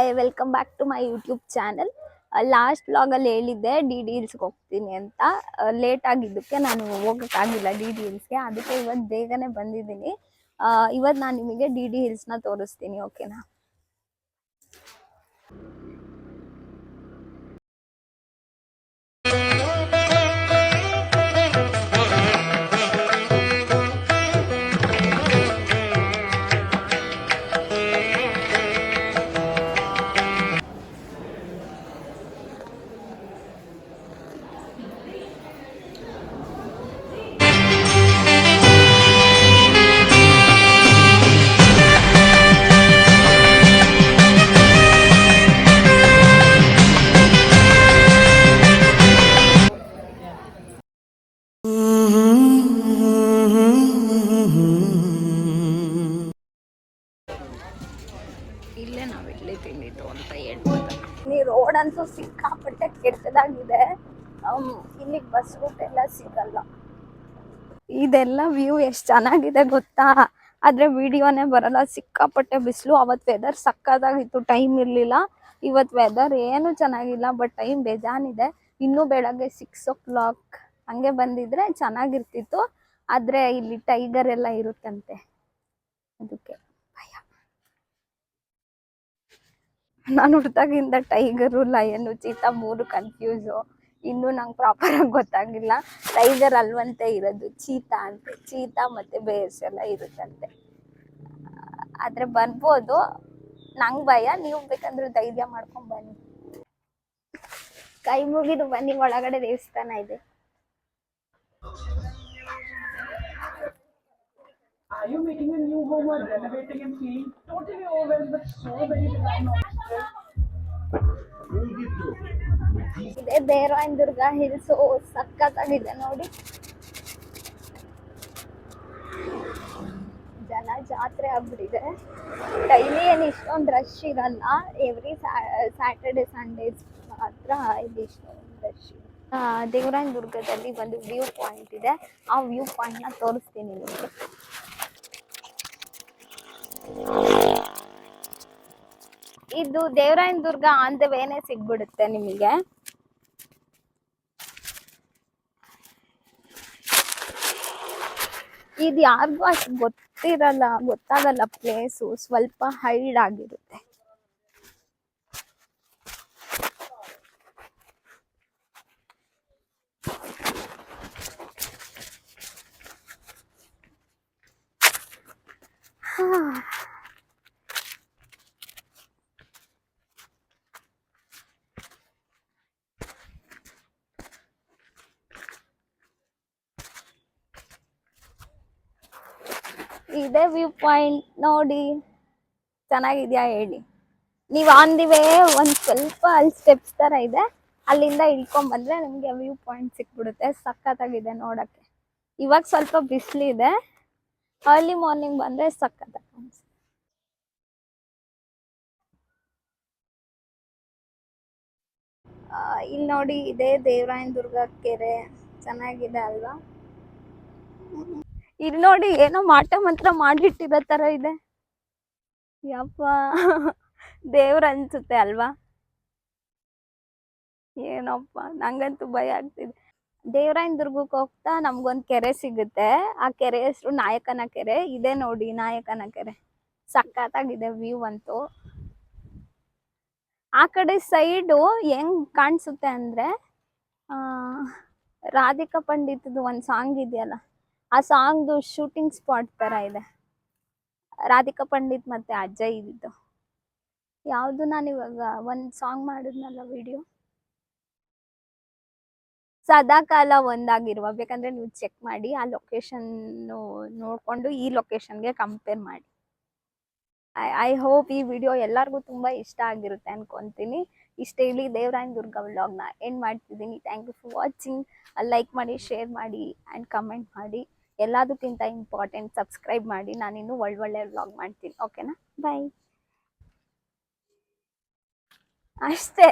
Hi, welcome back to my YouTube channel. Last ವ್ಲಾಗಲ್ಲಿ ಹೇಳಿದ್ದೆ D D ಹಿಲ್ಸ್ಗೆ ಹೋಗ್ತೀನಿ ಅಂತ. ಲೇಟ್ ಆಗಿದ್ದಕ್ಕೆ ನಾನು ಹೋಗೋಕ್ಕಾಗಿಲ್ಲ ಡಿ ಡಿ ಹಿಲ್ಸ್ಗೆ. ಅದಕ್ಕೆ ಇವತ್ತು ಬೇಗನೆ ಬಂದಿದ್ದೀನಿ. ಇವತ್ತು ನಾನು ನಿಮಗೆ ಡಿ ಡಿ ಹಿಲ್ಸ್ನ ತೋರಿಸ್ತೀನಿ, ಓಕೆನಾ? ಇಲ್ಲೇ ನಾವು ಇಲ್ಲಿ ತಿಂದಿದ್ದು ಅಂತ ಹೇಳ್ಬೋದು. ಈ ರೋಡ್ ಅಂತೂ ಸಿಕ್ಕಾಪಟ್ಟೆ ಕೆಟ್ಟದಾಗಿದೆ. ಇಲ್ಲಿಗೆ ಬಸ್ ರೂಟ್ ಎಲ್ಲ ಸಿಗಲ್ಲ. ಇದೆಲ್ಲ ವ್ಯೂ ಎಷ್ಟು ಚೆನ್ನಾಗಿದೆ ಗೊತ್ತಾ, ಆದ್ರೆ ವಿಡಿಯೋನೇ ಬರಲ್ಲ. ಸಿಕ್ಕಾಪಟ್ಟೆ ಬಿಸಿಲು. ಅವತ್ತು ವೆದರ್ ಸಕ್ಕತ್ತಾಗಿತ್ತು, ಟೈಮ್ ಇರಲಿಲ್ಲ. ಇವತ್ತು ವೆದರ್ ಏನು ಚೆನ್ನಾಗಿಲ್ಲ, ಬಟ್ ಟೈಮ್ ಬೇಜಾನಿದೆ. ಇನ್ನೂ ಬೆಳಗ್ಗೆ 6 o'clock ಹಂಗೆ ಬಂದಿದ್ರೆ ಚೆನ್ನಾಗಿರ್ತಿತ್ತು. ಆದ್ರೆ ಇಲ್ಲಿ ಟೈಗರ್ ಎಲ್ಲ ಇರುತ್ತಂತೆ, ಅದಕ್ಕೆ ಭಯ. ನಾನು ಹುಡ್ದಾಗಿಂದ ಟೈಗರು, ಲಯನು, ಚೀತಾ 3 ಕನ್ಫ್ಯೂಸು. ಇನ್ನೂ ನಂಗೆ ಪ್ರಾಪರಾಗಿ ಗೊತ್ತಾಗಿಲ್ಲ. ಟೈಗರ್ ಅಲ್ವಂತೆ ಇರೋದು, ಚೀತಾ ಅಂತೆ. ಚೀತಾ ಮತ್ತು ಬೇರ್ಸ್ ಎಲ್ಲ ಇರುತ್ತಂತೆ. ಆದರೆ ಬರ್ಬೋದು. ನಂಗೆ ಭಯ. ನೀವು ಬೇಕಂದ್ರೆ ಧೈರ್ಯ ಮಾಡ್ಕೊಂಡು ಬನ್ನಿ. ಕೈ ಮುಗಿದು ಬನ್ನಿ, ಒಳಗಡೆ ದೇವಸ್ಥಾನ ಇದೆ. Are you making a new home or renovating and feeling totally overwhelmed with so many design options? ಇದೇ ದೇವರಾಯನದುರ್ಗ ಹಿಲ್ಸ್. ಸಕ್ಕತ್ತಾಗಿದೆ ನೋಡಿ. ಜನ ಜಾತ್ರೆ ಆಗ್ಬಿಟ್ಟಿದೆ. ಡೈಲಿ ಏನು ಇಷ್ಟೊಂದು ರಶ್ ಇರಲ್ಲ. ಎವ್ರಿ ಸ್ಯಾಟರ್ಡೆ ಸಂಡೇಸ್ ಮಾತ್ರ ಇಲ್ಲಿ ಇಷ್ಟೊಂದು ರಶ್ ಇದೆ. ದೇವರಾಯನದುರ್ಗದಲ್ಲಿ ಒಂದು ವ್ಯೂ ಪಾಯಿಂಟ್ ಇದೆ. ಆ ವ್ಯೂ ಪಾಯಿಂಟ್ನ ತೋರಿಸ್ತೀನಿ ನಿಮಗೆ. ಇದು ದೇವರಾಯನದುರ್ಗ ಆನ್ ದ ವೇನೆ ಸಿಗ್ಬಿಡುತ್ತೆ ನಿಮಗೆ. ಇದು ಯಾರಿಗೂ ಅಷ್ಟು ಗೊತ್ತಾಗಲ್ಲ. ಪ್ಲೇಸು ಸ್ವಲ್ಪ ಹೈಡ್ ಆಗಿರುತ್ತೆ. ಇದೇ ವ್ಯೂ ಪಾಯಿಂಟ್ ನೋಡಿ. ಚೆನ್ನಾಗಿದ್ಯಾ ಹೇಳಿ? ನೀವು ಆನ್ ದಿ ವೇ ಒಂದು ಸ್ವಲ್ಪ ಅಲ್ಲಿ ಸ್ಟೆಪ್ಸ್ ಥರ ಇದೆ, ಅಲ್ಲಿಂದ ಇಳ್ಕೊಂಡ್ ಬಂದ್ರೆ ನಿಮಗೆ ವ್ಯೂ ಪಾಯಿಂಟ್ ಸಿಕ್ಬಿಡುತ್ತೆ. ಸಖತ್ತಾಗಿದೆ ನೋಡಕ್ಕೆ. ಇವಾಗ ಸ್ವಲ್ಪ ಬಿಸಿಲಿದೆ. ಅರ್ಲಿ ಮಾರ್ನಿಂಗ್ ಬಂದ್ರೆ ಸಖತ್ತಾಗಿ ಕಾಣಿಸುತ್ತೆ. ಇಲ್ಲಿ ನೋಡಿ, ಇದೇ ದೇವರಾಯನದುರ್ಗ ಕೆರೆ. ಚೆನ್ನಾಗಿದೆ ಅಲ್ವಾ? ಇಲ್ಲಿ ನೋಡಿ, ಏನೋ ಮಾಟ ಮಂತ್ರ ಮಾಡಿಟ್ಟಿರೋ ತರ ಇದೆ. ಯಪ್ಪ, ದೇವ್ರ ಅನ್ಸುತ್ತೆ ಅಲ್ವಾ? ಏನಪ್ಪ, ನಂಗಂತೂ ಭಯ ಆಗ್ತಿದೆ. ದೇವರಾಯನದುರ್ಗಕ್ಕೆ ಹೋಗ್ತಾ ನಮ್ಗೊಂದು ಕೆರೆ ಸಿಗುತ್ತೆ. ಆ ಕೆರೆ ಹೆಸರು ನಾಯಕನ ಕೆರೆ. ಇದೆ ನೋಡಿ, ನಾಯಕನ ಕೆರೆ. ಸಖತ್ತಾಗಿದೆ ವ್ಯೂ ಅಂತೂ. ಆ ಕಡೆ ಸೈಡು ಹೆಂಗ್ ಕಾಣಿಸುತ್ತೆ ಅಂದ್ರೆ, ರಾಧಿಕಾ ಪಂಡಿತದು ಒಂದು ಸಾಂಗ್ ಇದೆಯಲ್ಲ, ಆ ಸಾಂಗ್ದು ಶೂಟಿಂಗ್ ಸ್ಪಾಟ್ ತರ ಇದೆ. ರಾಧಿಕಾ ಪಂಡಿತ್ ಮತ್ತೆ ಅಜಯ್ ಇದ್ದು ಯಾವುದು. ನಾನು ಇವಾಗ ಒಂದು ಸಾಂಗ್ ಮಾಡಿದ್ನಲ್ಲ ವಿಡಿಯೋ, ಸದಾಕಾಲ ಒಂದಾಗಿರುವ. ಬೇಕಂದ್ರೆ ನೀವು ಚೆಕ್ ಮಾಡಿ, ಆ ಲೊಕೇಶನ್ ನೋಡ್ಕೊಂಡು ಈ ಲೊಕೇಶನ್ಗೆ ಕಂಪೇರ್ ಮಾಡಿ. ಐ ಹೋಪ್ ಈ ವಿಡಿಯೋ ಎಲ್ಲರಿಗೂ ತುಂಬಾ ಇಷ್ಟ ಆಗಿರುತ್ತೆ ಅನ್ಕೊಂತೀನಿ. ಇಷ್ಟ ಹೇಳಿ ದೇವರಾಯನದುರ್ಗ ವ್ಲಾಗ್ನ ಎಂಡ್ ಮಾಡ್ತಿದ್ದೀನಿ. Thank you for watching. Like ಮಾಡಿ, ಶೇರ್ ಮಾಡಿ ಆ್ಯಂಡ್ ಕಮೆಂಟ್ ಮಾಡಿ. ಎಲ್ಲದಕ್ಕಿಂತ ಇಂಪಾರ್ಟೆಂಟ್ ಸಬ್ಸ್ಕ್ರೈಬ್ ಮಾಡಿ. ನಾನಿನ್ನೂ ಒಳ್ಳೊಳ್ಳೆ ವ್ಲಾಗ್ ಮಾಡ್ತೀನಿ, ಓಕೆನಾ? ಬಾಯ್. ಅಷ್ಟೇ.